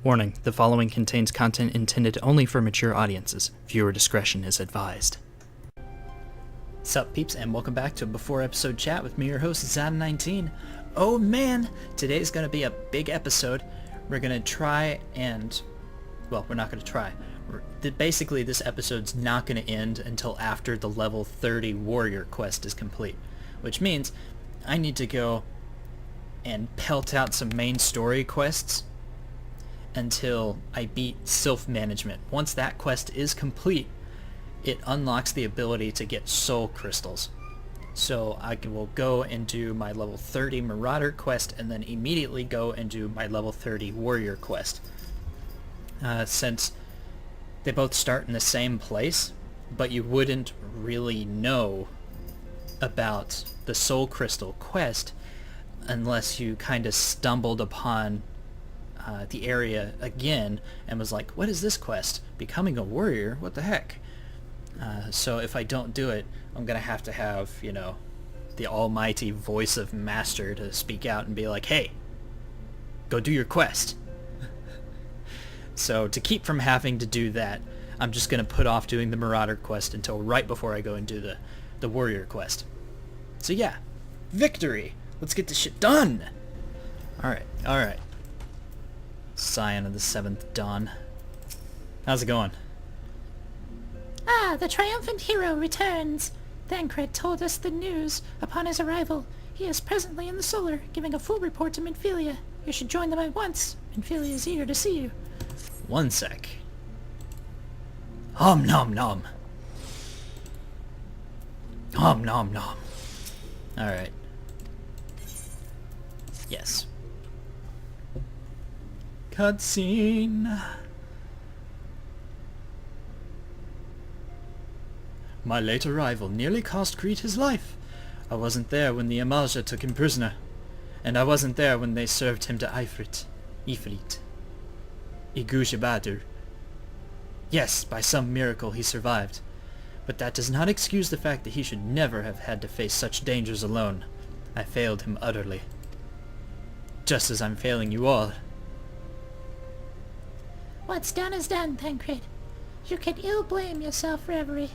Warning, the following contains content intended only for mature audiences. Viewer discretion is advised. Sup peeps, and welcome back to a before episode chat with me, your host, Zan19. Oh man, today's gonna be a big episode. We're gonna try and... well, we're not gonna try. Basically, this episode's not gonna end until after the level 30 warrior quest is complete. Which means I need to go and pelt out some main story quests until I beat self-management. Once that quest is complete, it unlocks the ability to get soul crystals. So I will go and do my level 30 Marauder quest and then immediately go and do my level 30 warrior quest. Since they both start in the same place, but you wouldn't really know about the soul crystal quest unless you kind of stumbled upon the area again and was like, what is this quest? Becoming a warrior? What the heck? So if I don't do it, I'm going to have, you know, the almighty voice of Master to speak out and be like, hey, go do your quest. So to keep from having to do that, I'm just going to put off doing the Marauder quest until right before I go and do the warrior quest. So yeah, victory! Let's get this shit done! Alright. Sian of the 7th Dawn. How's it going? Ah, the triumphant hero returns! Thancred told us the news upon his arrival. He is presently in the Solar, giving a full report to Minfilia. You should join them at once. Minfilia is eager to see you. One sec. Om nom nom. Om nom nom. Alright. Yes. Cutscene. My late arrival nearly cost Kreed his life. I wasn't there when the Amasa took him prisoner, and I wasn't there when they served him to Ifrit. Igushabadur. Yes, by some miracle he survived, but that does not excuse the fact that he should never have had to face such dangers alone. I failed him utterly. Just as I'm failing you all. What's done is done, Thancred. You can ill blame yourself for every...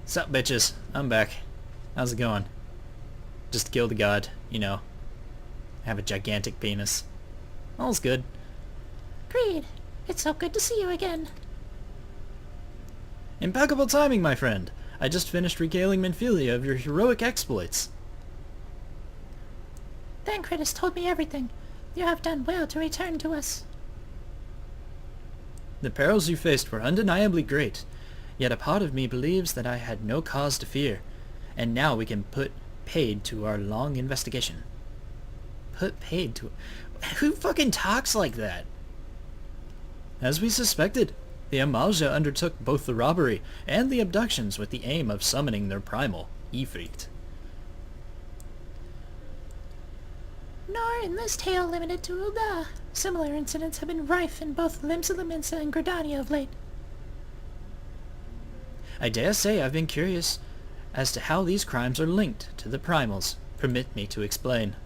Sup, bitches? I'm back. How's it going? Just killed a god, you know. Have a gigantic penis. All's good. Kreed, it's so good to see you again. Impeccable timing, my friend. I just finished regaling Minfilia of your heroic exploits. Thancred has told me everything. You have done well to return to us. The perils you faced were undeniably great, yet a part of me believes that I had no cause to fear, and now we can put paid to our long investigation. Put paid to... Who fucking talks like that? As we suspected, the Amasa undertook both the robbery and the abductions with the aim of summoning their primal, Ifrit. Nor in this tale limited to Ulda. Similar incidents have been rife in both Limsa and Gridania of late. I dare say I've been curious as to how these crimes are linked to the primals. Permit me to explain.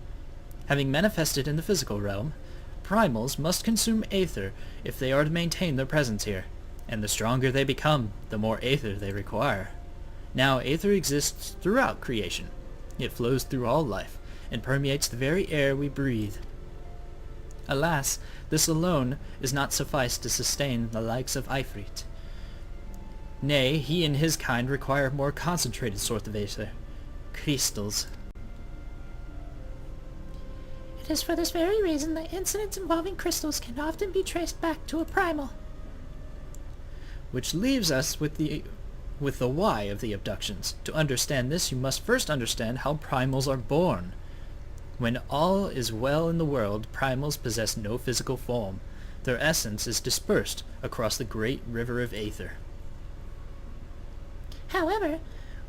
Having manifested in the physical realm, primals must consume aether if they are to maintain their presence here, and the stronger they become, the more aether they require. Now, aether exists throughout creation. It flows through all life, and permeates the very air we breathe. Alas, this alone is not suffice to sustain the likes of Ifrit. Nay, he and his kind require more concentrated sort of aether. Crystals. It is for this very reason that incidents involving crystals can often be traced back to a primal. Which leaves us with the why of the abductions. To understand this, you must first understand how primals are born. When all is well in the world, primals possess no physical form. Their essence is dispersed across the great river of aether. However,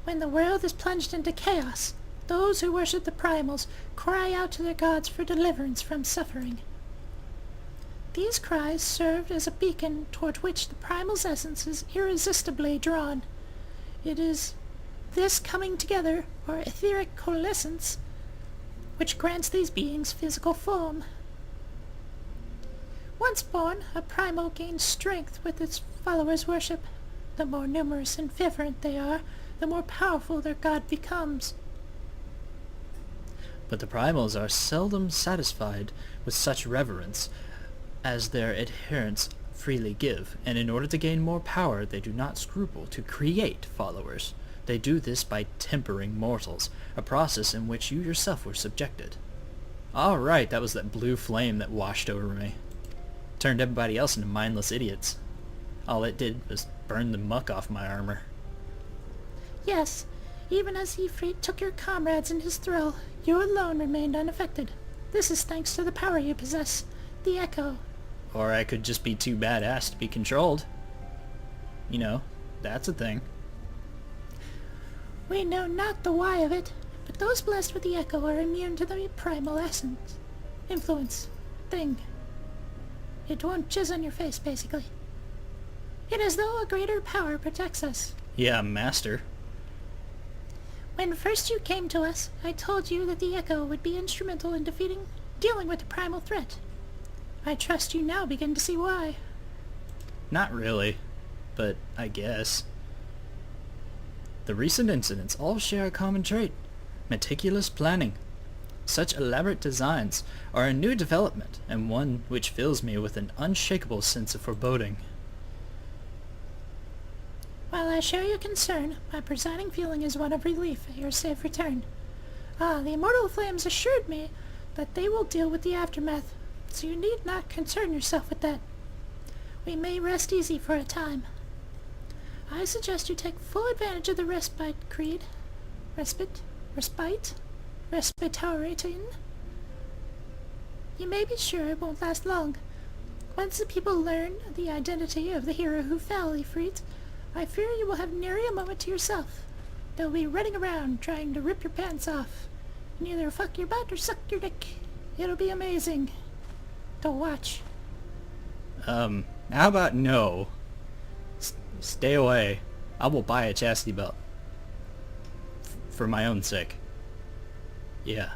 when the world is plunged into chaos, those who worship the primals cry out to their gods for deliverance from suffering. These cries served as a beacon toward which the primal's essence is irresistibly drawn. It is this coming together, or etheric coalescence, which grants these beings physical form. Once born, a primal gains strength with its followers' worship. The more numerous and fervent they are, the more powerful their god becomes. But the primals are seldom satisfied with such reverence as their adherents freely give, and in order to gain more power they do not scruple to create followers. They do this by tempering mortals, a process in which you yourself were subjected. Alright, that was that blue flame that washed over me. Turned everybody else into mindless idiots. All it did was burn the muck off my armor. Yes, even as Ifrit took your comrades in his thrall, you alone remained unaffected. This is thanks to the power you possess, the Echo. Or I could just be too badass to be controlled. You know, that's a thing. We know not the why of it, but those blessed with the Echo are immune to the primal essence, influence, thing. It won't jizz on your face, basically. It is as though a greater power protects us. Yeah, master. When first you came to us, I told you that the Echo would be instrumental in dealing with the primal threat. I trust you now begin to see why. Not really, but I guess. The recent incidents all share a common trait: meticulous planning. Such elaborate designs are a new development, and one which fills me with an unshakable sense of foreboding. While I share your concern, my presiding feeling is one of relief at your safe return. The immortal flames assured me that they will deal with the aftermath, so you need not concern yourself with that. We may rest easy for a time. I suggest you take full advantage of the respite, Kreed. Respirating. You may be sure it won't last long. Once the people learn the identity of the hero who fell, Ifrit, I fear you will have nary a moment to yourself. They'll be running around trying to rip your pants off, and either fuck your butt or suck your dick. It'll be amazing to watch. How about no? Stay away. I will buy a chastity belt. For my own sake. Yeah.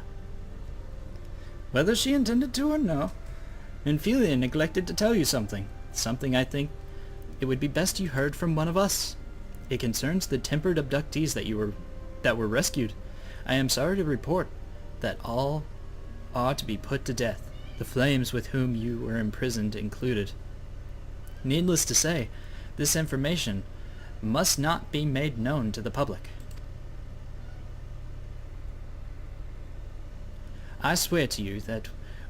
Whether she intended to or no, Minfilia neglected to tell you something. Something I think it would be best you heard from one of us. It concerns the tempered abductees that were rescued. I am sorry to report that all are to be put to death, the flames with whom you were imprisoned included. Needless to say, this information must not be made known to the public. I swear to you that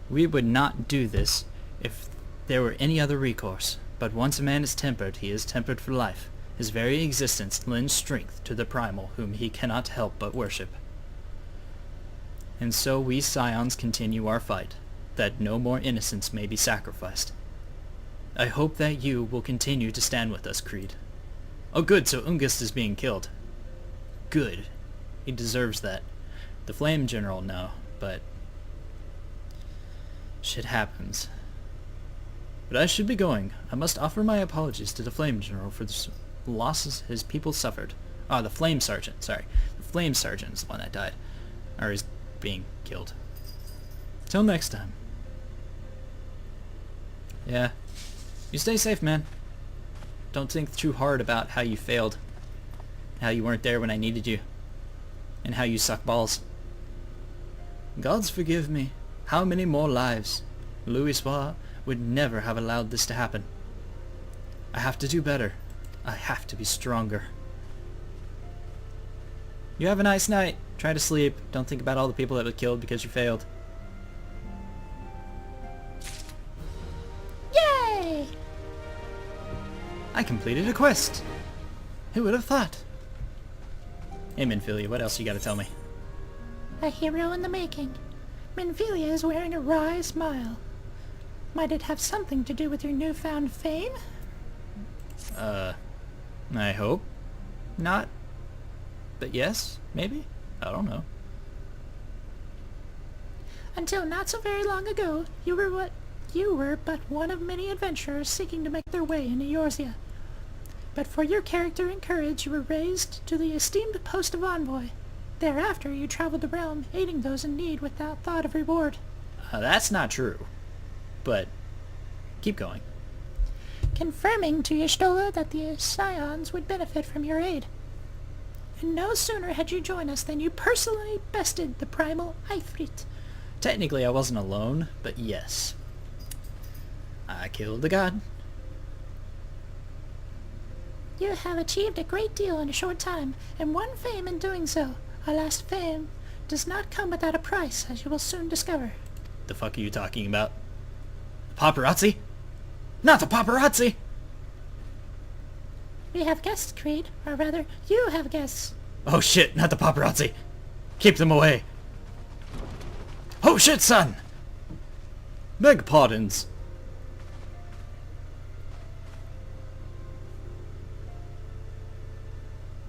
we would not do this if there were any other recourse, but once a man is tempered, he is tempered for life. His very existence lends strength to the primal whom he cannot help but worship. And so we Scions continue our fight, that no more innocents may be sacrificed. I hope that you will continue to stand with us, Kreed. Oh good, so Ungist is being killed. Good. He deserves that. The Flame General, no, but shit happens. But I should be going. I must offer my apologies to the Flame General for the losses his people suffered. The Flame Sergeant, sorry. The Flame Sergeant is the one that died. Or is being killed. Till next time. Yeah. You stay safe, man. Don't think too hard about how you failed. How you weren't there when I needed you. And how you suck balls. Gods forgive me. How many more lives? Louisoix would never have allowed this to happen. I have to do better. I have to be stronger. You have a nice night. Try to sleep. Don't think about all the people that were killed because you failed. Yay! I completed a quest. Who would have thought? Hey Minfilia, what else you gotta tell me? A hero in the making. Minfilia is wearing a wry smile. Might it have something to do with your newfound fame? I hope not. But yes, maybe? I don't know. Until not so very long ago, you were but one of many adventurers seeking to make their way in Eorzea. But for your character and courage, you were raised to the esteemed post of envoy. Thereafter, you traveled the realm, aiding those in need without thought of reward. That's not true. But Keep going. confirming to Y'shtola that the Ascians would benefit from your aid. And no sooner had you joined us than you personally bested the primal Ifrit. Technically I wasn't alone, but yes. I killed the god. You have achieved a great deal in a short time, and won fame in doing so. Alas, fame does not come without a price, as you will soon discover. The fuck are you talking about? The paparazzi? Not the paparazzi! We have guests, Kreed, or rather, you have guests. Oh shit, not the paparazzi! Keep them away! Oh shit, son! Beg pardons.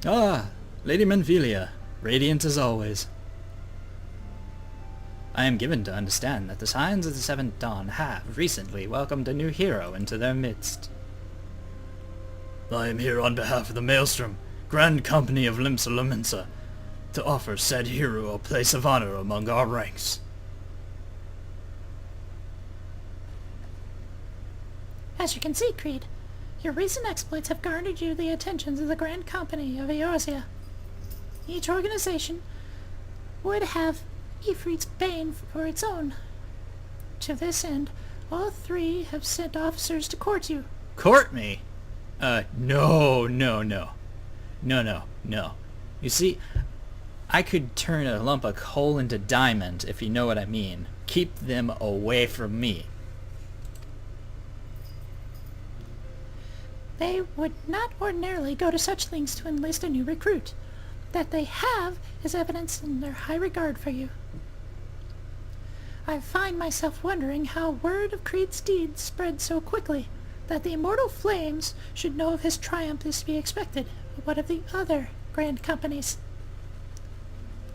Ah, Lady Menvelia, radiant as always. I am given to understand that the Scions of the Seventh Dawn have recently welcomed a new hero into their midst. I am here on behalf of the Maelstrom, Grand Company of Limsa Lominsa, to offer said hero a place of honor among our ranks. As you can see, Kreed, your recent exploits have garnered you the attentions of the Grand Company of Eorzea. Each organization would have Ifrit's bane for its own. To this end, all three have sent officers to court you. Court me? No. You see, I could turn a lump of coal into diamond, if you know what I mean. Keep them away from me. They would not ordinarily go to such lengths to enlist a new recruit. That they have is evidence in their high regard for you. I find myself wondering how word of Kreed's deeds spread so quickly, that the immortal flames should know of his triumph is to be expected. But what of the other grand companies?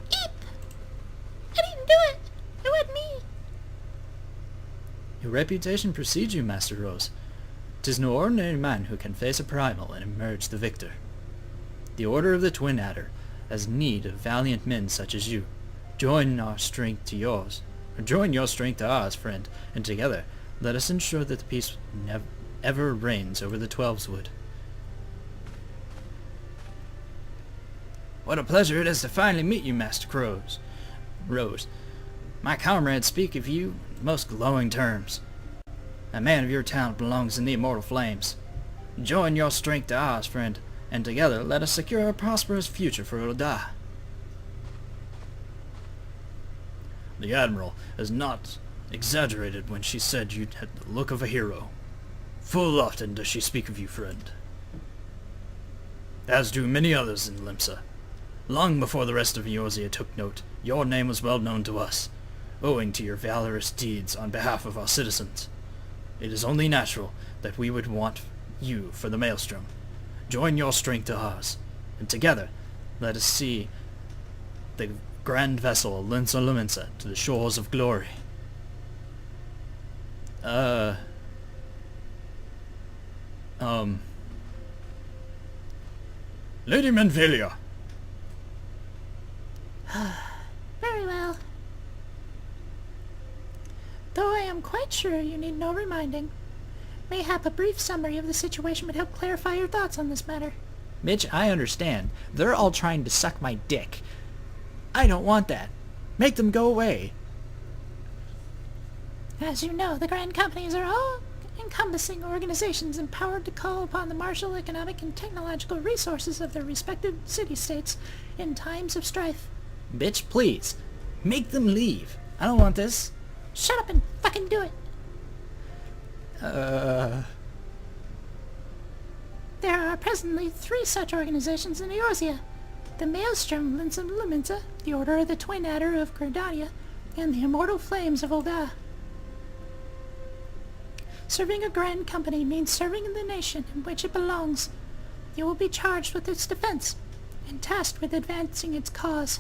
Eep! I didn't do it! It wasn't me! Your reputation precedes you, Master Rose. 'Tis no ordinary man who can face a primal and emerge the victor. The Order of the Twin Adder has need of valiant men such as you. Join our strength to yours. Or join your strength to ours, friend, and together let us ensure that the peace ever reigns over the Twelveswood. What a pleasure it is to finally meet you, Master Rose. My comrades speak of you in most glowing terms. A man of your talent belongs in the immortal flames. Join your strength to ours, friend, and together let us secure a prosperous future for Ul'dah. The Admiral has not exaggerated when she said you had the look of a hero. Full often does she speak of you, friend. As do many others in Limsa. Long before the rest of Eorzea took note, your name was well known to us, owing to your valorous deeds on behalf of our citizens. It is only natural that we would want you for the Maelstrom. Join your strength to ours, and together let us see the grand vessel Limsa Lominsa to the shores of glory. Lady Menvelia. Very well. Though I am quite sure you need no reminding, mayhap a brief summary of the situation would help clarify your thoughts on this matter. Mitch, I understand. They're all trying to suck my dick. I don't want that. Make them go away. As you know, the Grand Companies are all encompassing organizations empowered to call upon the martial, economic, and technological resources of their respective city-states in times of strife. Bitch, please. Make them leave. I don't want this. Shut up and fucking do it! There are presently 3 such organizations in Eorzea. The Maelstrom Limsa Lominsa, the Order of the Twin Adder of Gridania, and the Immortal Flames of Ul'dah. Serving a Grand Company means serving in the nation in which it belongs. You will be charged with its defense, and tasked with advancing its cause.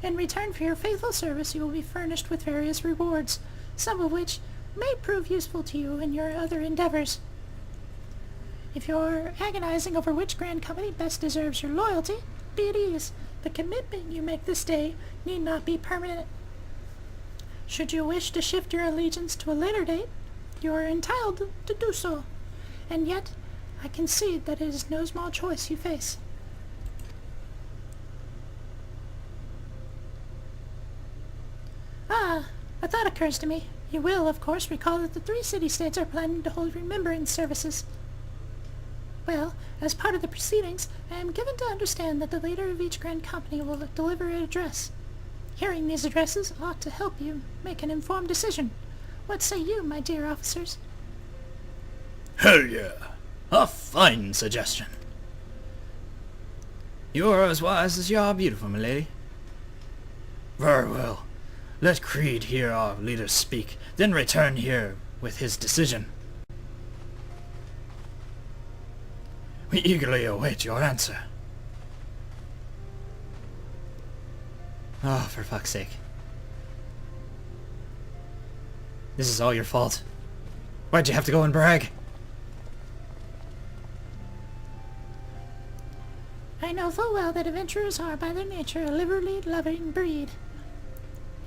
In return for your faithful service, you will be furnished with various rewards, some of which may prove useful to you in your other endeavors. If you're agonizing over which Grand Company best deserves your loyalty, be at ease. The commitment you make this day need not be permanent. Should you wish to shift your allegiance to a later date, You are entitled to do so, and yet I concede that it is no small choice you face. A thought occurs to me. You will, of course, recall that the 3 city-states are planning to hold remembrance services. Well, as part of the proceedings, I am given to understand that the leader of each grand company will deliver an address. Hearing these addresses ought to help you make an informed decision. What say you, my dear officers? Hell yeah! A fine suggestion. You are as wise as you are beautiful, milady. Very well. Let Kreed hear our leader speak, then return here with his decision. We eagerly await your answer. Oh, for fuck's sake. This is all your fault. Why'd you have to go and brag? I know full well that adventurers are by their nature a liberally loving breed,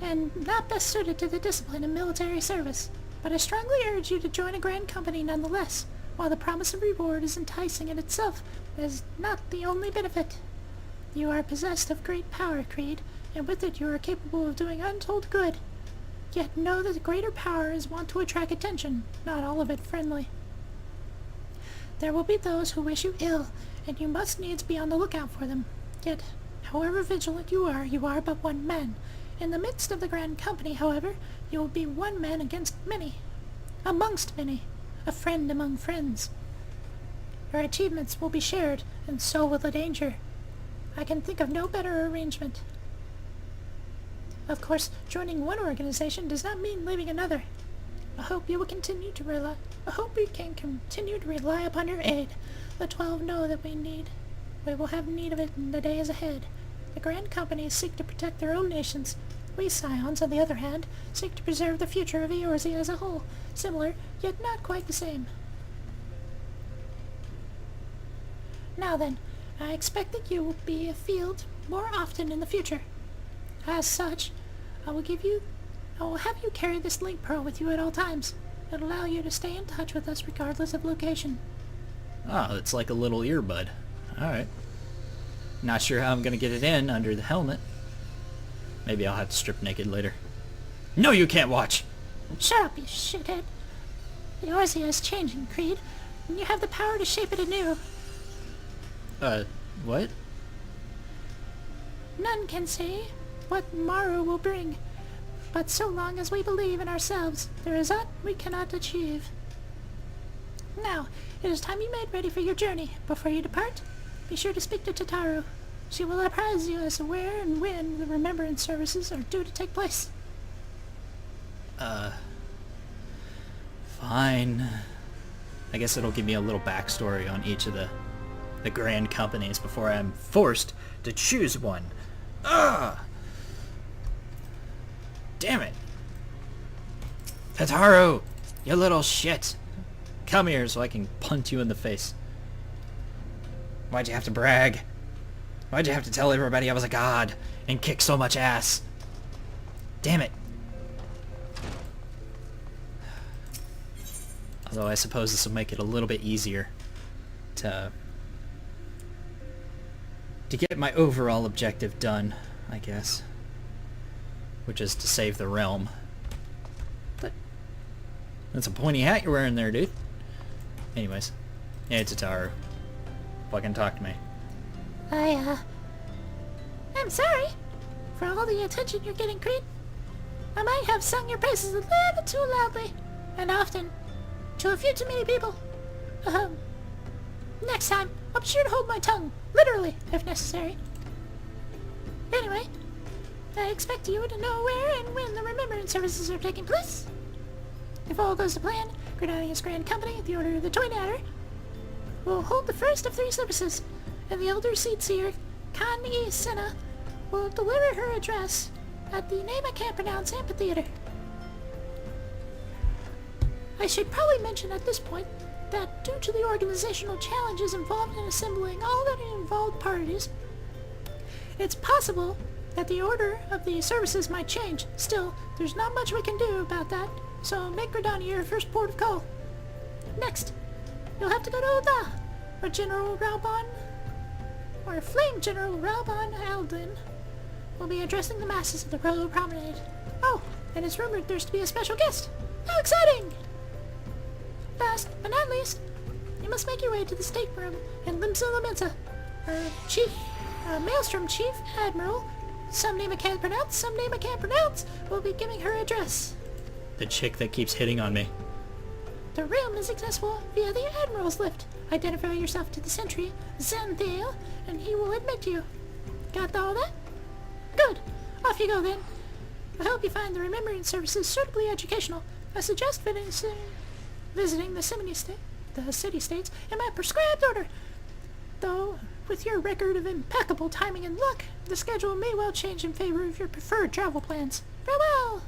and not best suited to the discipline of military service. But I strongly urge you to join a grand company nonetheless. While the promise of reward is enticing in itself, it is not the only benefit. You are possessed of great power, Kreed, and with it you are capable of doing untold good. Yet know that greater power is wont to attract attention, not all of it friendly. There will be those who wish you ill, and you must needs be on the lookout for them. Yet, however vigilant you are but one man. In the midst of the grand company, however, you will be one man against many, amongst many, a friend among friends. Your achievements will be shared, and so will the danger. I can think of no better arrangement. Of course, joining one organization does not mean leaving another. I hope we can continue to rely upon your aid. The 12 know that we will have need of it in the days ahead. The grand companies seek to protect their own nations. We Scions, on the other hand, seek to preserve the future of Eorzea as a whole. Similar, yet not quite the same. Now then, I expect that you will be afield more often in the future. As such, I will have you carry this link pearl with you at all times. It'll allow you to stay in touch with us regardless of location. Oh, it's like a little earbud. Alright. Not sure how I'm gonna get it in under the helmet. Maybe I'll have to strip naked later. No, you can't watch! Shut up, you shithead. Eorzea is changing, Kreed, and you have the power to shape it anew. What? None can say what morrow will bring, but so long as we believe in ourselves, there is aught we cannot achieve. Now, it is time you made ready for your journey. Before you depart, be sure to speak to Tataru. She will apprise you as to where and when the remembrance services are due to take place. Fine. I guess it'll give me a little backstory on each of the grand companies before I'm forced to choose one. Ugh! Damn it! Tataru! You little shit! Come here so I can punt you in the face. Why'd you have to brag? Why'd you have to tell everybody I was a god and kick so much ass? Damn it. Although I suppose this will make it a little bit easier to get my overall objective done, I guess. Which is to save the realm. But that's a pointy hat you're wearing there, dude. Anyways. Hey, Tataru. Fucking talk to me. I'm sorry for all the attention you're getting, Kreed. I might have sung your praises a little too loudly, and often, to a few too many people. Next time, I'll be sure to hold my tongue, literally, if necessary. Anyway, I expect you to know where and when the remembrance services are taking place. If all goes to plan, Gridania's Grand Company, the Order of the Toy Adder, will hold the first of 3 services, and the Elder Seedseer, Connie will deliver her address at the name I can't pronounce amphitheater. I should probably mention at this point that due to the organizational challenges involved in assembling all the involved parties, it's possible that the order of the services might change. Still, there's not much we can do about that, so make Gridania your first port of call. Next, you'll have to go to Oda, where General Raubon, or Flame General Raubon Alden, will be addressing the masses of the Royal Promenade. Oh, and it's rumored there's to be a special guest. How exciting! Last, but not least, you must make your way to the stateroom in Limsa Lamenta. Maelstrom Chief Admiral, some name I can't pronounce, will be giving her address. The chick that keeps hitting on me. The room is accessible via the Admiral's lift. Identify yourself to the sentry, Xanthale, and he will admit you. Got all that? Good. Off you go then. I hope you find the Remembrance services suitably educational. I suggest visiting the city-states in my prescribed order. Though, with your record of impeccable timing and luck, the schedule may well change in favor of your preferred travel plans. Farewell!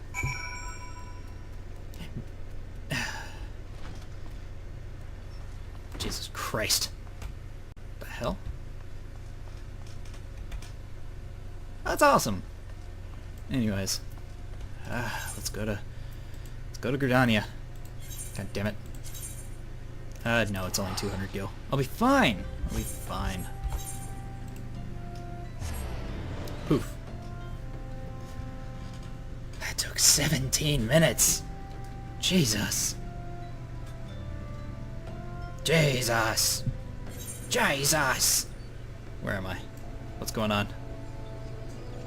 Jesus Christ. The hell? That's awesome. Anyways. Let's go to Gridania. God damn it. No, it's only 200 gil. I'll be fine. I'll be fine. Poof. That took 17 minutes. Jesus. Jesus. Jesus. Where am I? What's going on?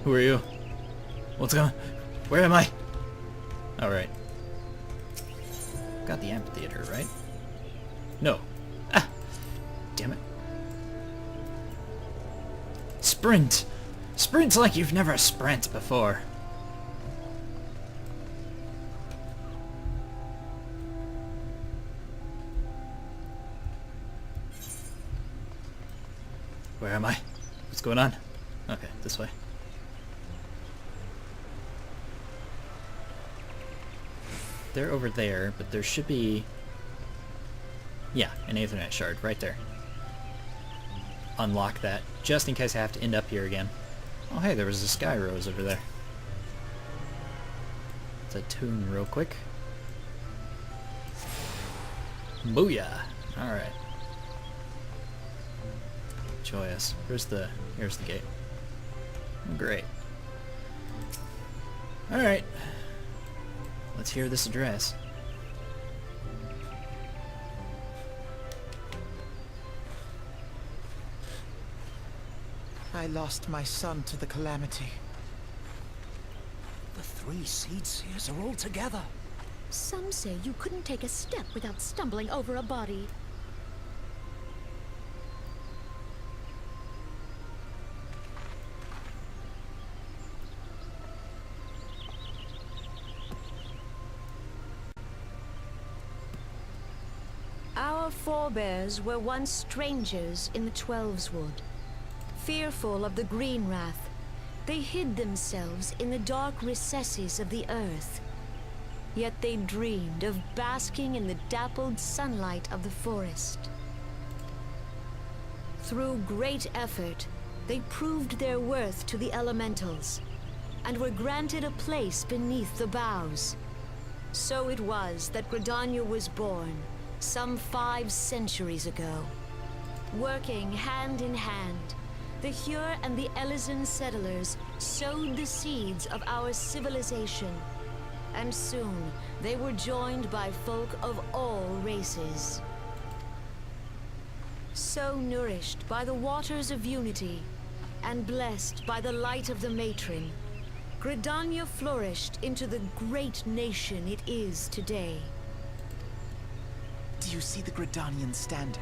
Who are you? What's going on? Where am I? Alright. Got the amphitheater, right? No. Ah! Damn it. Sprint! Sprint like you've never sprint before. Where am I? What's going on? Okay, this way. They're over there, but there should be... yeah, an Aethernet shard right there. Unlock that, just in case I have to end up here again. Oh hey, there was a sky rose over there. Let's attune real quick. Booyah! Alright. Joyous. Here's the gate. Great. Alright. Let's hear this address. I lost my son to the calamity. The 3 Seedseers are all together. Some say you couldn't take a step without stumbling over a body. Our forebears were once strangers in the Twelveswood. Fearful of the Green Wrath, they hid themselves in the dark recesses of the earth. Yet they dreamed of basking in the dappled sunlight of the forest. Through great effort, they proved their worth to the elementals, and were granted a place beneath the boughs. So it was that Gridania was born, some 5 centuries ago. Working hand in hand, the Hyur and the Elysian settlers sowed the seeds of our civilization, and soon they were joined by folk of all races. So nourished by the waters of unity, and blessed by the light of the matron, Gridania flourished into the great nation it is today. Do you see the Gridanian standard?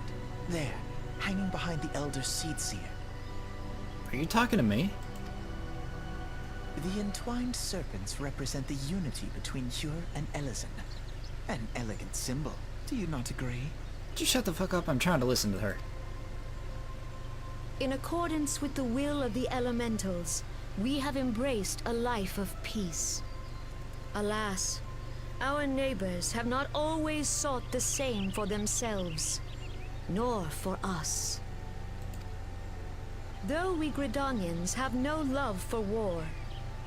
There, hanging behind the Elder Seedseer. Are you talking to me? The entwined serpents represent the unity between Hyur and Elysian. An elegant symbol, do you not agree? Would you shut the fuck up? I'm trying to listen to her. In accordance with the will of the elementals, we have embraced a life of peace. Alas, our neighbors have not always sought the same for themselves, nor for us. Though we Gridanians have no love for war,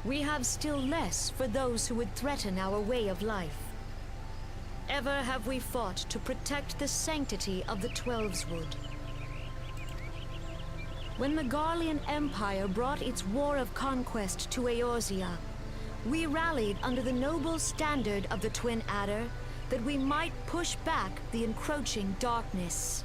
we have still less for those who would threaten our way of life. ever have we fought to protect the sanctity of the Twelveswood. When the Garlean Empire brought its war of conquest to Eorzea, we rallied under the noble standard of the Twin Adder that we might push back the encroaching darkness.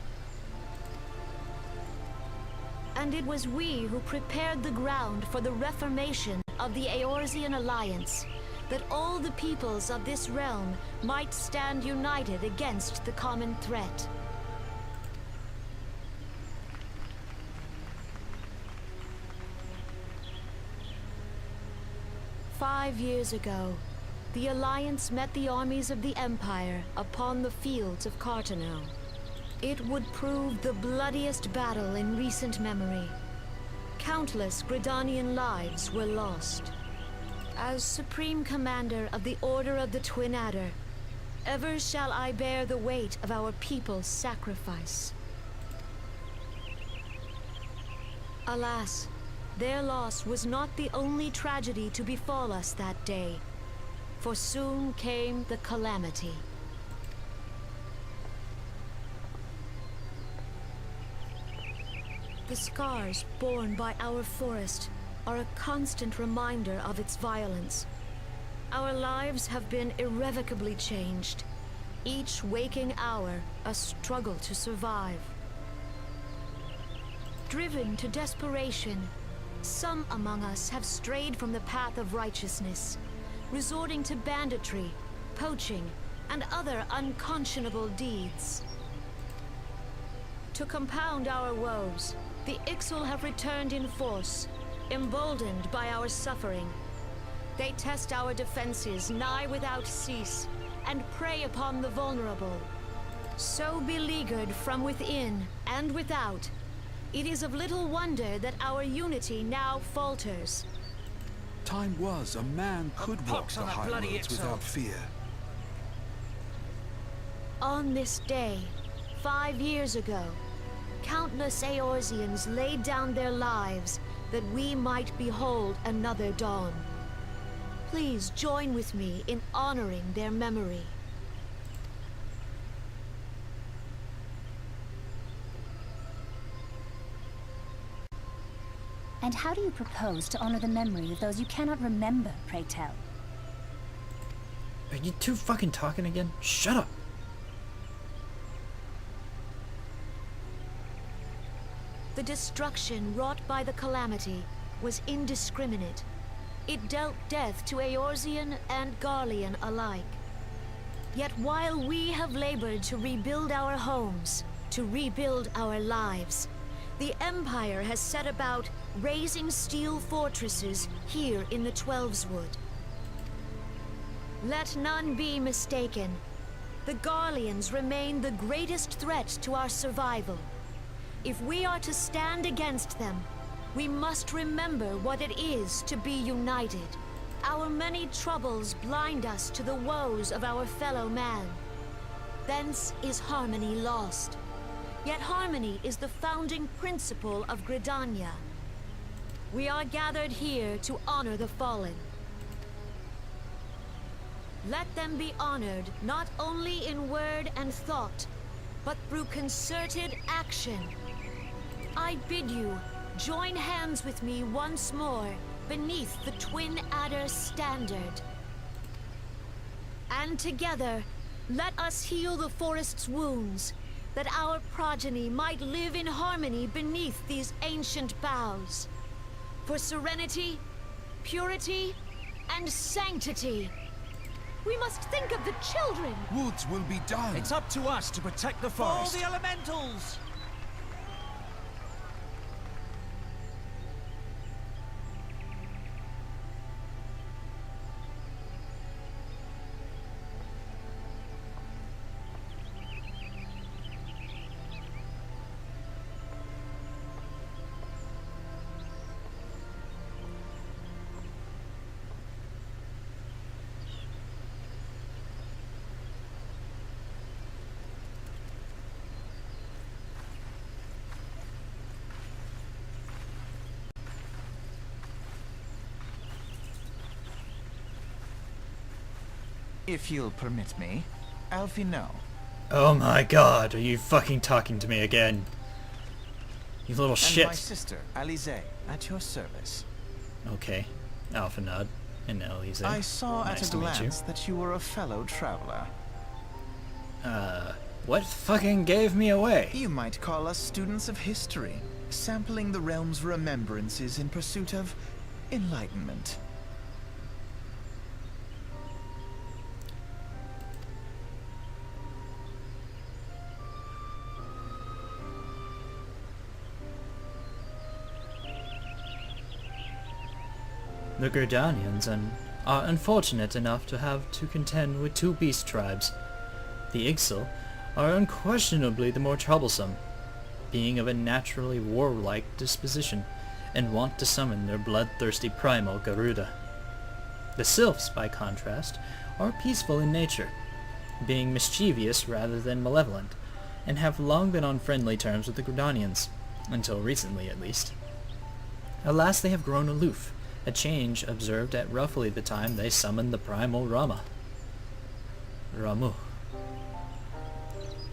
And it was we who prepared the ground for the reformation of the Eorzean Alliance, that all the peoples of this realm might stand united against the common threat. "5 years ago, the Alliance met the armies of the Empire upon the fields of Cartano. It would prove the bloodiest battle in recent memory. Countless Gridanian lives were lost. As Supreme Commander of the Order of the Twin Adder, ever shall I bear the weight of our people's sacrifice. Alas, their loss was not the only tragedy to befall us that day, for soon came the calamity. The scars borne by our forest are a constant reminder of its violence. Our lives have been irrevocably changed, each waking hour a struggle to survive. Driven to desperation, some among us have strayed from the path of righteousness, resorting to banditry, poaching, and other unconscionable deeds. To compound our woes, the Ixal have returned in force, emboldened by our suffering. They test our defenses nigh without cease, and prey upon the vulnerable. So beleaguered from within and without, it is of little wonder that our unity now falters. Time was a man could walk pox the on that high bloody roads Ixal. without fear. On this day, 5 years ago, countless Eorzeans laid down their lives that we might behold another dawn. Please join with me in honoring their memory. And how do you propose to honor the memory of those you cannot remember, pray tell? Are you two fucking talking again? Shut up! The destruction wrought by the calamity was indiscriminate. It dealt death to Eorzean and Garlean alike. Yet while we have labored to rebuild our homes, to rebuild our lives, the Empire has set about raising steel fortresses here in the Twelveswood. Let none be mistaken. The Galleons remain the greatest threat to our survival. If we are to stand against them, we must remember what it is to be united. Our many troubles blind us to the woes of our fellow man. Thence is harmony lost. Yet harmony is the founding principle of Gridania. We are gathered here to honor the fallen. Let them be honored not only in word and thought, but through concerted action. I bid you, join hands with me once more beneath the Twin Adder's standard. And together, let us heal the forest's wounds, that our progeny might live in harmony beneath these ancient boughs. For serenity, purity, and sanctity. We must think of the children! Woods will be done. It's up to us to protect the All forest. the elementals! If you'll permit me, Alvie know. Oh my god, are you fucking talking to me again? You little And shit. my sister, Alize, at your service. Okay, Alphanod and Elise. I saw Nice at a to meet you. glance that you were a fellow traveler. What fucking gave me away? You might call us students of history, sampling the realm's remembrances in pursuit of enlightenment. The Gridanians are unfortunate enough to have to contend with two beast tribes. The Ixal are unquestionably the more troublesome, being of a naturally warlike disposition, and want to summon their bloodthirsty primal Garuda. The Sylphs, by contrast, are peaceful in nature, being mischievous rather than malevolent, and have long been on friendly terms with the Gridanians, until recently at least. Alas, they have grown aloof, a change observed at roughly the time they summoned the primal Ramu.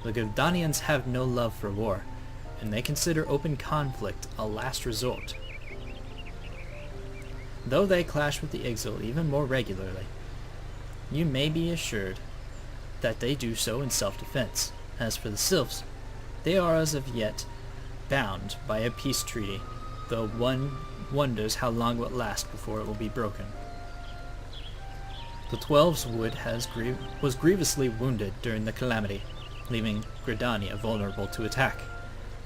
The Gridanians have no love for war, and they consider open conflict a last resort. Though they clash with the Ixal even more regularly, you may be assured that they do so in self-defense. As for the Sylphs, they are as of yet bound by a peace treaty, though one wonders how long it will last before it will be broken. The Twelves Wood was grievously wounded during the calamity, leaving Gridania vulnerable to attack.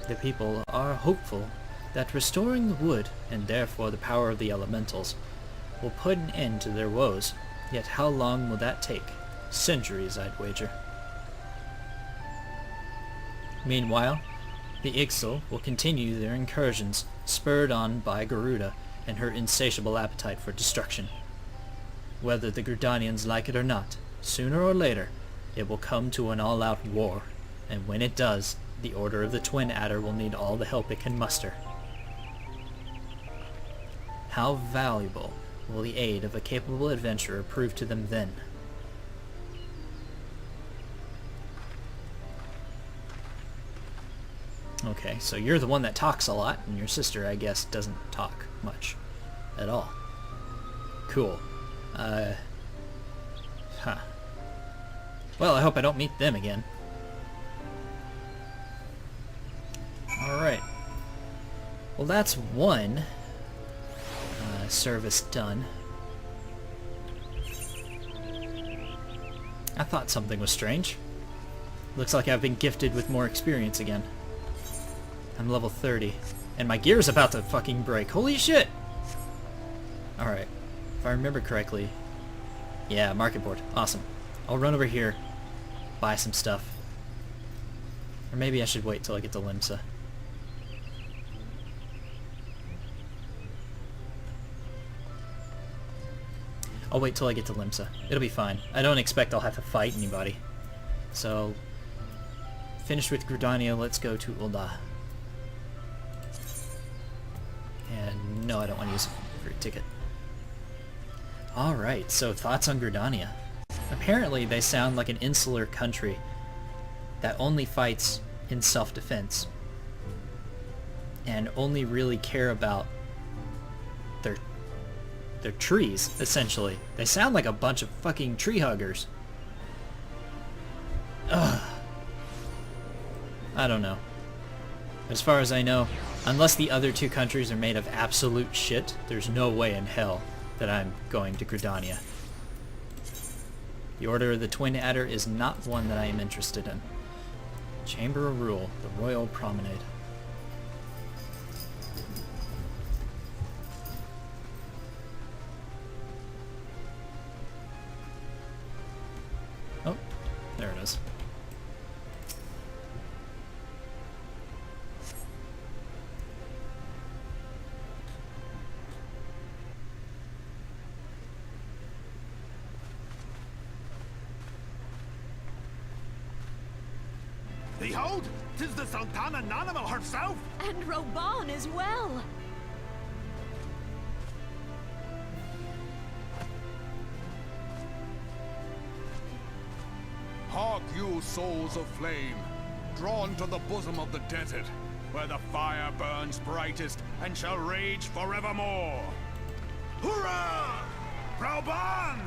The people are hopeful that restoring the wood, and therefore the power of the elementals, will put an end to their woes. Yet how long will that take? Centuries, I'd wager. Meanwhile, the Ixal will continue their incursions, spurred on by Garuda and her insatiable appetite for destruction. Whether the Gridanians like it or not, sooner or later, it will come to an all-out war, and when it does, the Order of the Twin Adder will need all the help it can muster. How valuable will the aid of a capable adventurer prove to them then? Okay, so you're the one that talks a lot, and your sister, I guess, doesn't talk much at all. Cool. Well, I hope I don't meet them again. Alright. Well, that's one service done. I thought something was strange. Looks like I've been gifted with more experience again. I'm level 30, and my gear's about to fucking break. Holy shit! Alright, if I remember correctly... Yeah, market board. Awesome. I'll run over here, buy some stuff. Or maybe I should wait till I get to Limsa. I'll wait till I get to Limsa. It'll be fine. I don't expect I'll have to fight anybody. So, finished with Gridania, let's go to Ul'dah. And no, I don't want to use a free ticket. Alright, so thoughts on Gridania. Apparently they sound like an insular country that only fights in self-defense and only really care about their trees, essentially. They sound like a bunch of fucking tree huggers. Ugh. I don't know. As far as I know, unless the other two countries are made of absolute shit, there's no way in hell that I'm going to Gridania. The Order of the Twin Adder is not one that I am interested in. Chamber of Rule, the Royal Promenade. Oh, there it is. Behold, 'tis the Sultana Nanimo herself! And Roban as well! Hark souls of flame, drawn to the bosom of the desert, where the fire burns brightest and shall rage forevermore. Hurrah! Brauban!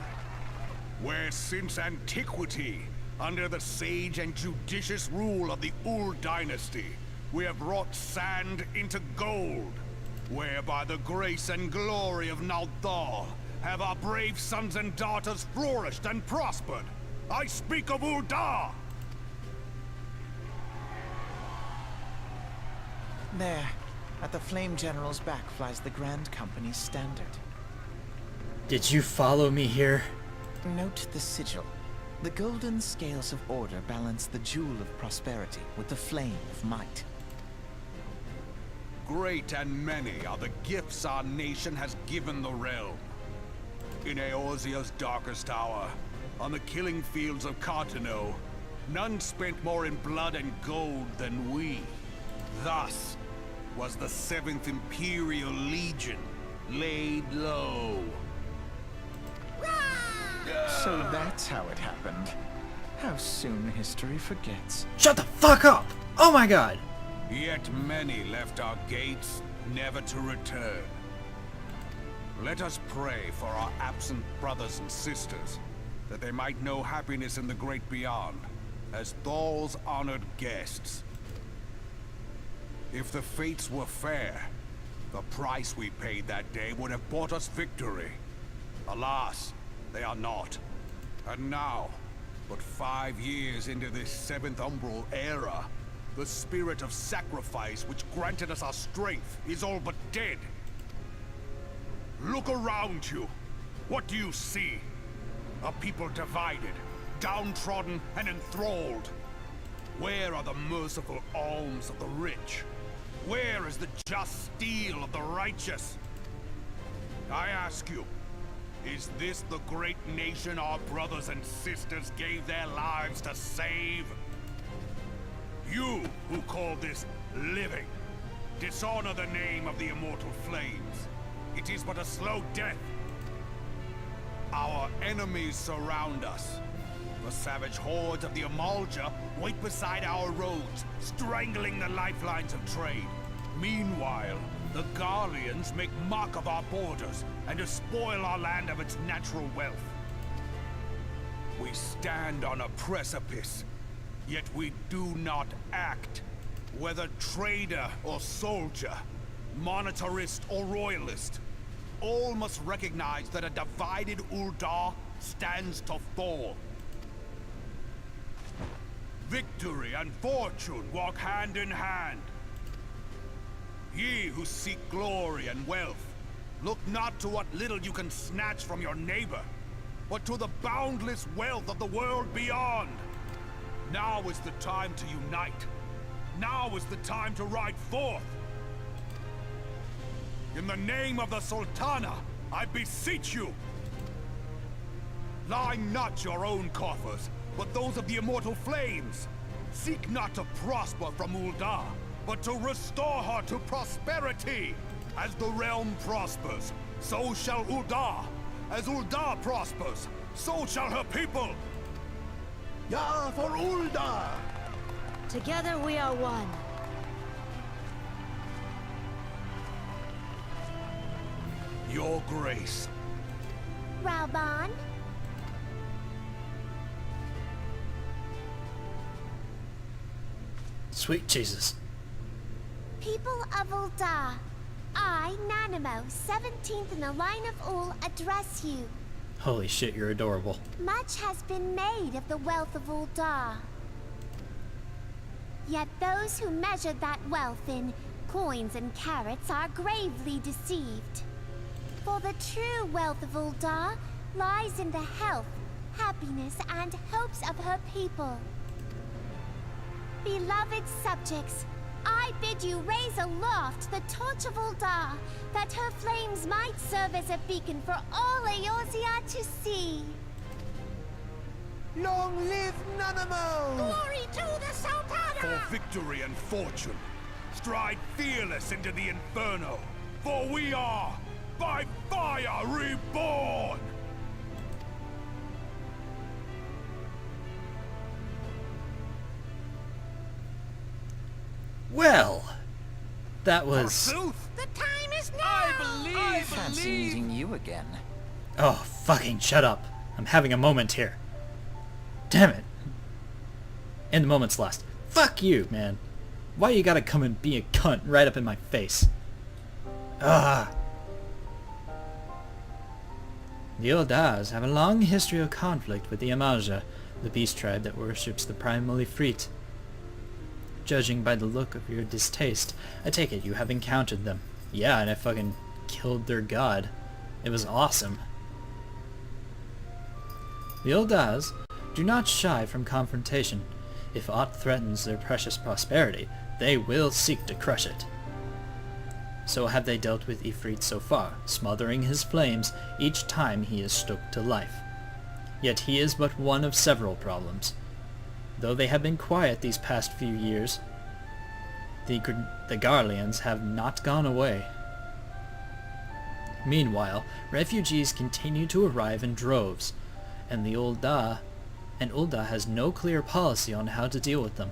Where since antiquity, under the sage and judicious rule of the Ul dynasty, we have wrought sand into gold, where by the grace and glory of Naldal have our brave sons and daughters flourished and prospered. I speak of Ul'dah! There, at the Flame General's back flies the Grand Company's standard. Did you follow me here? Note the sigil. The golden scales of order balance the jewel of prosperity with the flame of might. Great and many are the gifts our nation has given the realm. In Eorzea's darkest hour, on the killing fields of Cartano, none spent more in blood and gold than we. Thus was the 7th Imperial Legion laid low. So that's how it happened. How soon history forgets. Shut the fuck up! Oh my god! Yet many left our gates, never to return. Let us pray for our absent brothers and sisters, that they might know happiness in the great beyond, as Thal's honored guests. If the fates were fair, the price we paid that day would have bought us victory. Alas, they are not. And now, but 5 years into this 7th Umbral era, the spirit of sacrifice which granted us our strength is all but dead. Look around you. What do you see? A people divided, downtrodden and enthralled. Where are the merciful alms of the rich? Where is the just steel of the righteous? I ask you, is this the great nation our brothers and sisters gave their lives to save? You who call this living, dishonor the name of the immortal flames. It is but a slow death. Our enemies surround us. The savage hordes of the Amalja wait beside our roads, strangling the lifelines of trade. Meanwhile, the Galleons make mock of our borders and despoil our land of its natural wealth. We stand on a precipice, yet we do not act. Whether trader or soldier, monetarist or royalist, all must recognize that a divided Ul'dah stands to fall. Victory and fortune walk hand in hand. Ye who seek glory and wealth, look not to what little you can snatch from your neighbor, but to the boundless wealth of the world beyond. Now is the time to unite. Now is the time to ride forth. In the name of the Sultana, I beseech you. Line not your own coffers, but those of the immortal flames. Seek not to prosper from Ul'dah, but to restore her to prosperity. As the realm prospers, so shall Ul'dah. As Ul'dah prospers, so shall her people. Ja for Ul'dah! Together we are one. Your grace. Rauban? Sweet Jesus. People of Ul'dah, I, Nanamo, 17th in the line of Ul, address you. Holy shit, you're adorable. Much has been made of the wealth of Ul'dah. Yet those who measured that wealth in coins and carats are gravely deceived. For the true wealth of Ul'dah lies in the health, happiness, and hopes of her people. Beloved subjects, I bid you raise aloft the torch of Ul'dah, that her flames might serve as a beacon for all Eorzea to see. Long live Nanamo! Glory to the Sultana! For victory and fortune, stride fearless into the inferno, for we are, by fire, reborn! Well, that was... Forsooth, The time is now! I Fancy meeting you again. Oh, fucking shut up. I'm having a moment here. Damn it. And the moment's lost. Fuck you, man. Why you gotta come and be a cunt right up in my face? Ah. The Eldars have a long history of conflict with the Amasa, the beast tribe that worships the primal Ifrit. Judging by the look of your distaste, I take it you have encountered them. Yeah, and I fucking killed their god. It was awesome. The Eldars do not shy from confrontation. If aught threatens their precious prosperity, they will seek to crush it. So have they dealt with Ifrit so far, smothering his flames each time he is stoked to life. Yet he is but one of several problems. Though they have been quiet these past few years, the Galleons have not gone away. Meanwhile, refugees continue to arrive in droves, and Ul'dah has no clear policy on how to deal with them.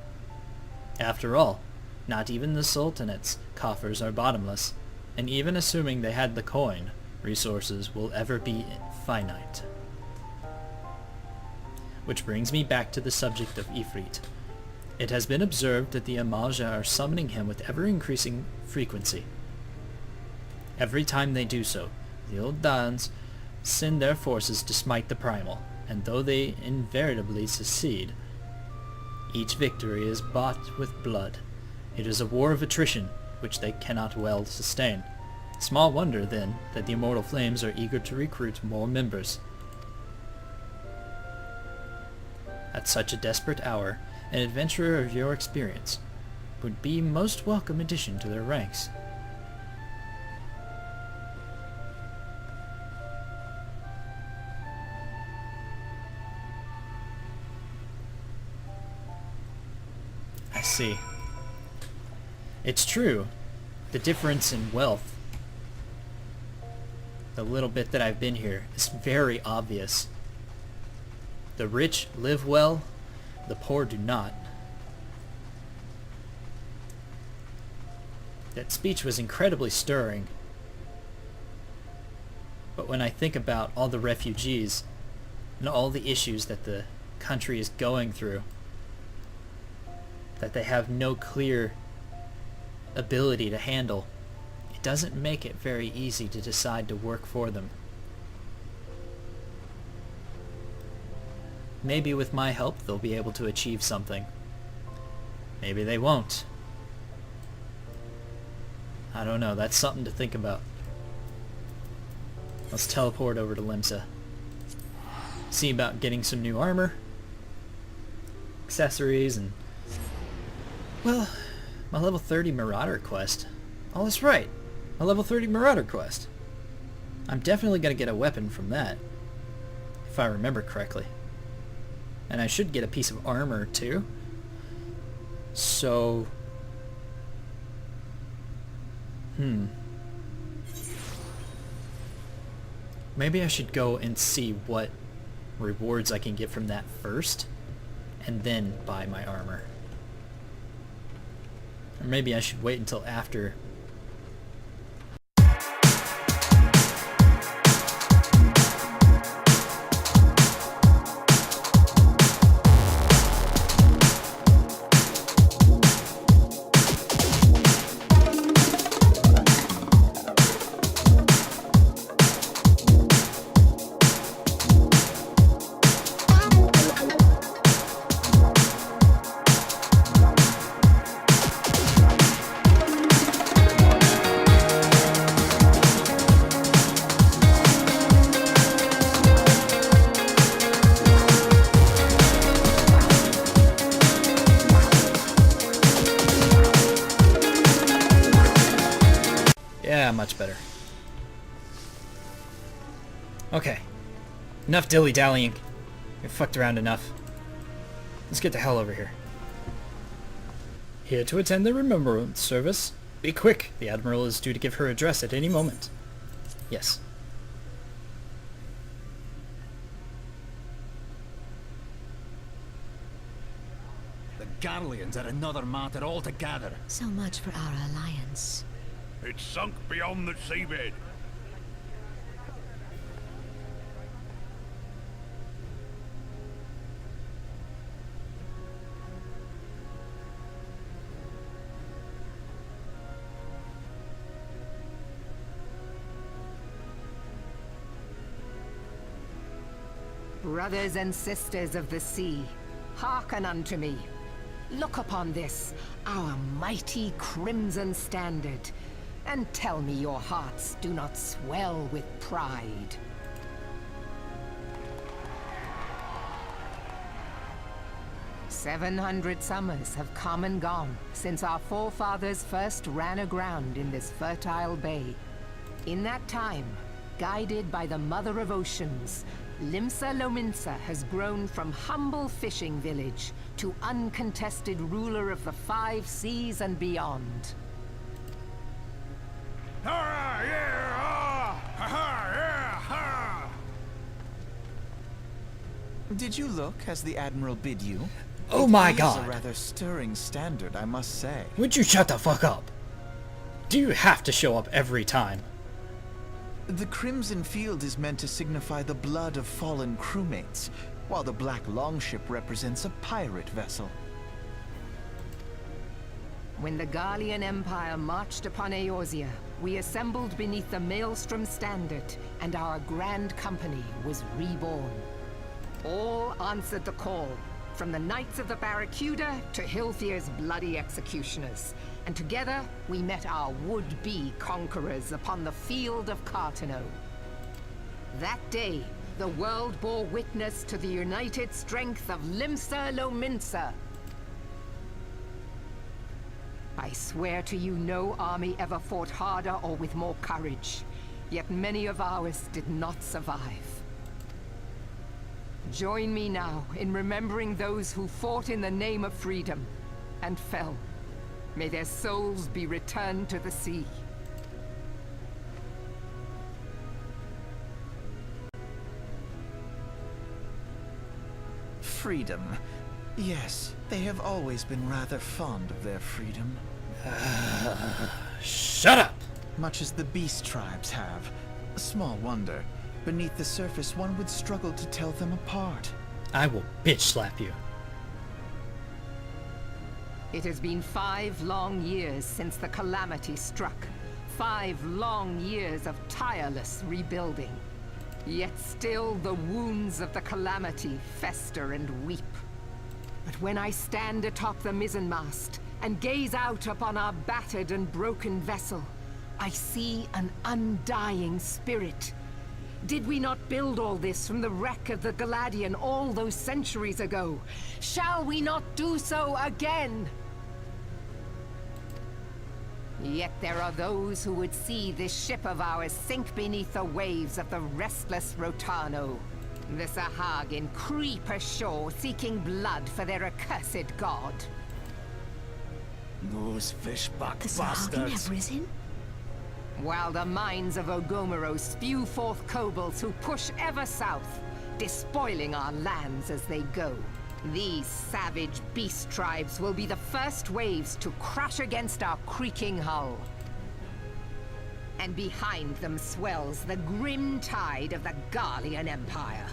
After all, not even the Sultanate's coffers are bottomless, and even assuming they had the coin, resources will ever be finite. Which brings me back to the subject of Ifrit. It has been observed that the Amasa are summoning him with ever-increasing frequency. Every time they do so, the Ul'dahs send their forces to smite the primal, and though they invariably succeed, each victory is bought with blood. It is a war of attrition, which they cannot well sustain. Small wonder, then, that the Immortal Flames are eager to recruit more members. At such a desperate hour, an adventurer of your experience would be a most welcome addition to their ranks. I see. It's true. The difference in wealth, the little bit that I've been here, is very obvious. The rich live well, the poor do not. That speech was incredibly stirring. But when I think about all the refugees and all the issues that the country is going through, that they have no clear ability to handle, it doesn't make it very easy to decide to work for them. Maybe with my help they'll be able to achieve something. Maybe they won't. I don't know, that's something to think about. Let's teleport over to Limsa. See about getting some new armor, accessories, and... well, my level 30 Marauder quest. Oh, that's right. My level 30 Marauder quest. I'm definitely going to get a weapon from that, if I remember correctly. And I should get a piece of armor, too. So... maybe I should go and see what rewards I can get from that first, and then buy my armor. Or maybe I should wait until after. Yeah, much better. Okay. Enough dilly-dallying. We fucked around enough. Let's get the hell over here. Here to attend the remembrance service. Be quick. The Admiral is due to give her address at any moment. Yes. The Galleons are another matter altogether. So much for our alliance. It's sunk beyond the seabed. Brothers and sisters of the sea, hearken unto me. Look upon this, our mighty crimson standard, and tell me your hearts do not swell with pride. "700 summers have come and gone since our forefathers first ran aground in this fertile bay. In that time, guided by the Mother of Oceans, Limsa Lominsa has grown from humble fishing village to uncontested ruler of the 5 seas and beyond. Did you look as the Admiral bid you? Oh my It is god. a rather stirring standard, I must say. Would you shut the fuck up? Do you have to show up every time? The crimson field is meant to signify the blood of fallen crewmates, while the black longship represents a pirate vessel. When the Galleon Empire marched upon Eorzea, we assembled beneath the Maelstrom standard, and our grand company was reborn. All answered the call, from the Knights of the Barracuda to Hilthier's bloody executioners. And together, we met our would-be conquerors upon the field of Cartano. That day, the world bore witness to the united strength of Limsa Lominsa. I swear to you, no army ever fought harder or with more courage. Yet many of ours did not survive. Join me now in remembering those who fought in the name of freedom and fell. May their souls be returned to the sea. Freedom. Yes, they have always been rather fond of their freedom. Shut up! Much as the beast tribes have. Small wonder. Beneath the surface, one would struggle to tell them apart. I will bitch slap you. It has been 5 long years since the calamity struck. 5 long years of tireless rebuilding. Yet still the wounds of the calamity fester and weep. But when I stand atop the mizzenmast and gaze out upon our battered and broken vessel, I see an undying spirit. Did we not build all this from the wreck of the Galadian all those centuries ago? Shall we not do so again? Yet there are those who would see this ship of ours sink beneath the waves of the restless Rotano. The Sahagin creep ashore seeking blood for their accursed god. Those fishback The Sahagin bastards. have risen? While the mines of Ogomero spew forth kobolds who push ever south, despoiling our lands as they go. These savage beast tribes will be the first waves to crash against our creaking hull. And behind them swells the grim tide of the Galleon Empire.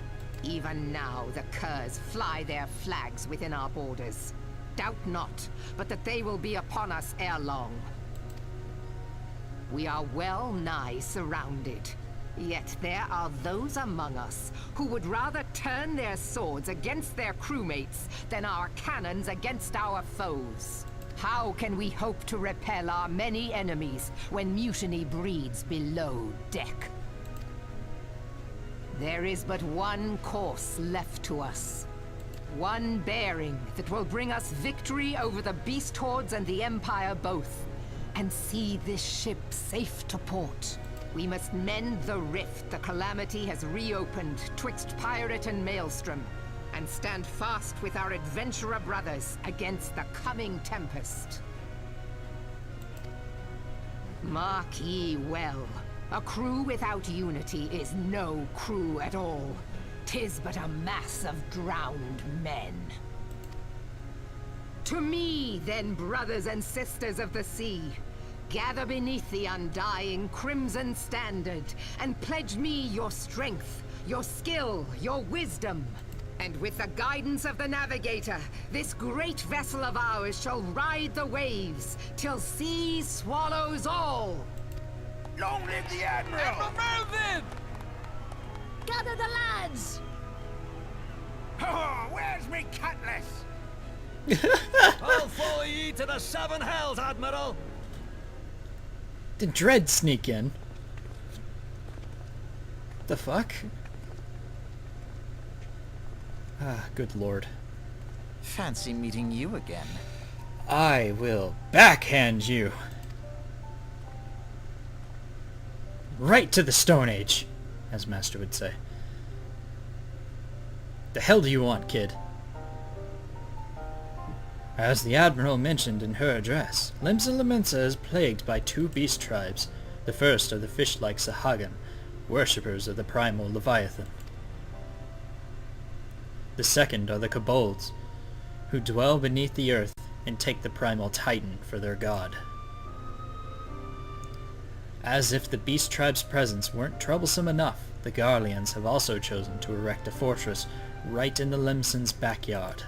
Even now the curs fly their flags within our borders. Doubt not, but that they will be upon us ere long. We are well nigh surrounded. Yet there are those among us who would rather turn their swords against their crewmates than our cannons against our foes. How can we hope to repel our many enemies when mutiny breeds below deck? There is but one course left to us. One bearing that will bring us victory over the beast hordes and the Empire both, and see this ship safe to port. We must mend the rift the calamity has reopened twixt pirate and maelstrom, and stand fast with our adventurer brothers against the coming tempest. Mark ye well, a crew without unity is no crew at all. 'Tis but a mass of drowned men. To me, then, brothers and sisters of the sea. Gather beneath the undying crimson standard, and pledge me your strength, your skill, your wisdom. And with the guidance of the navigator, this great vessel of ours shall ride the waves, till sea swallows all. Long live the Admiral! Gather the lads! Oh, where's me cutlass? I'll follow ye to the seven hells, Admiral! Did Dread sneak in? The fuck? Ah, good lord. Fancy meeting you again. I will backhand you. Right to the Stone Age, as Master would say. The hell do you want, kid? As the Admiral mentioned in her address, Limsa Lamensa is plagued by two beast tribes. The first are the fish-like Sahagan, worshippers of the primal Leviathan. The second are the kobolds, who dwell beneath the earth and take the primal Titan for their god. As if the beast tribe's presence weren't troublesome enough, the Galleons have also chosen to erect a fortress right in the Limsans' backyard.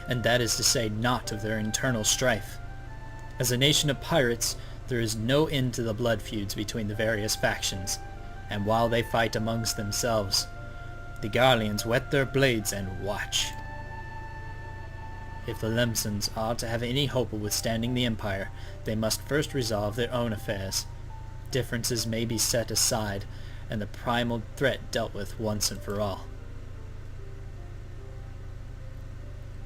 And that is to say naught of their internal strife. As a nation of pirates, there is no end to the blood feuds between the various factions, and while they fight amongst themselves, the Galleons whet their blades and watch. If the Limsans are to have any hope of withstanding the Empire, they must first resolve their own affairs. Differences may be set aside, and the primal threat dealt with once and for all.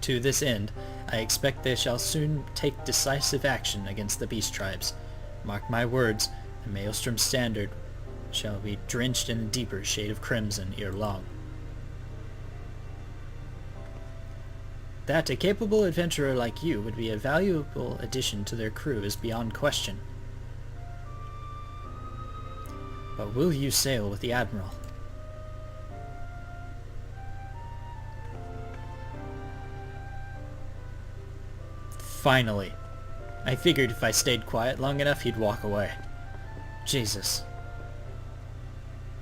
To this end, I expect they shall soon take decisive action against the beast tribes. Mark my words, the Maelstrom Standard shall be drenched in a deeper shade of crimson ere long. That a capable adventurer like you would be a valuable addition to their crew is beyond question. But will you sail with the Admiral? Finally. I figured if I stayed quiet long enough, he'd walk away. Jesus.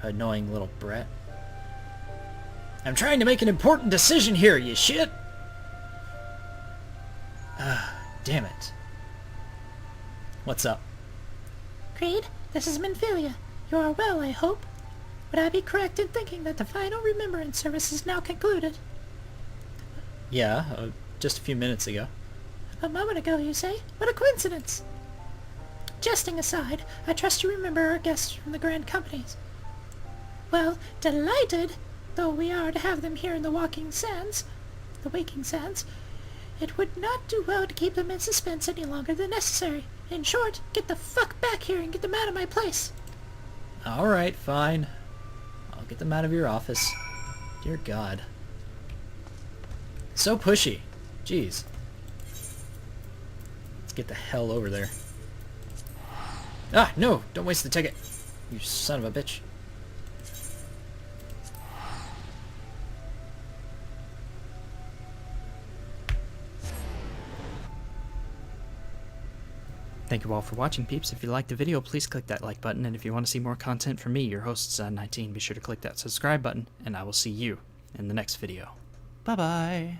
Annoying little brat. I'm trying to make an important decision here, you shit! Damn it. What's up? Kreed, this is Minfilia. You are well, I hope. Would I be correct in thinking that the final remembrance service is now concluded? Yeah, just a few minutes ago. A moment ago, you say? What a coincidence! Jesting aside, I trust you remember our guests from the Grand Companies. Well, delighted though we are to have them here in the Waking Sands, it would not do well to keep them in suspense any longer than necessary. In short, get the fuck back here and get them out of my place. Alright, fine. I'll get them out of your office. Dear God. So pushy. Jeez. Let's get the hell over there. Ah, no! Don't waste the ticket. You son of a bitch. Thank you all for watching, peeps. If you liked the video, please click that like button, and if you want to see more content from me, your host, Zad19, be sure to click that subscribe button, and I will see you in the next video. Bye-bye!